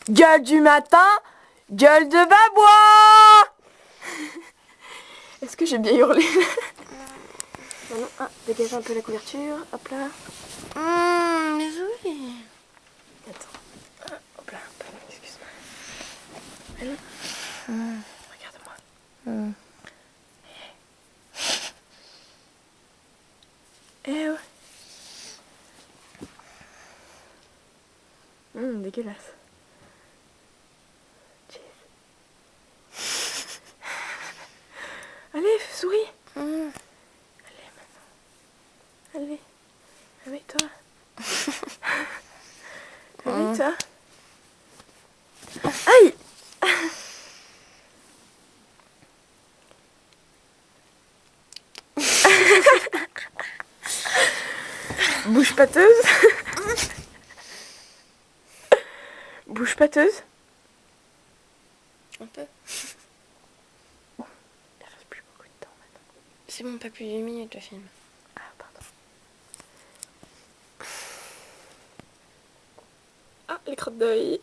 Gueule du matin, gueule de babois. Est-ce que j'ai bien hurlé? Non, ah, dégage un peu la couverture, hop là. Mais oui. Attends, ah, hop là, pardon, excuse-moi. Allez, regarde-moi. Eh ouais. Dégueulasse. Cheers. Allez, souris. Allez, maintenant. Allez, réveille-toi. Réveille-toi. Aïe. Bouche pâteuse. Bouche pâteuse. Un peu. Il reste plus beaucoup de temps maintenant. C'est bon, pas plus d'une minute le film. Ah, pardon. Ah, les crottes d'œil.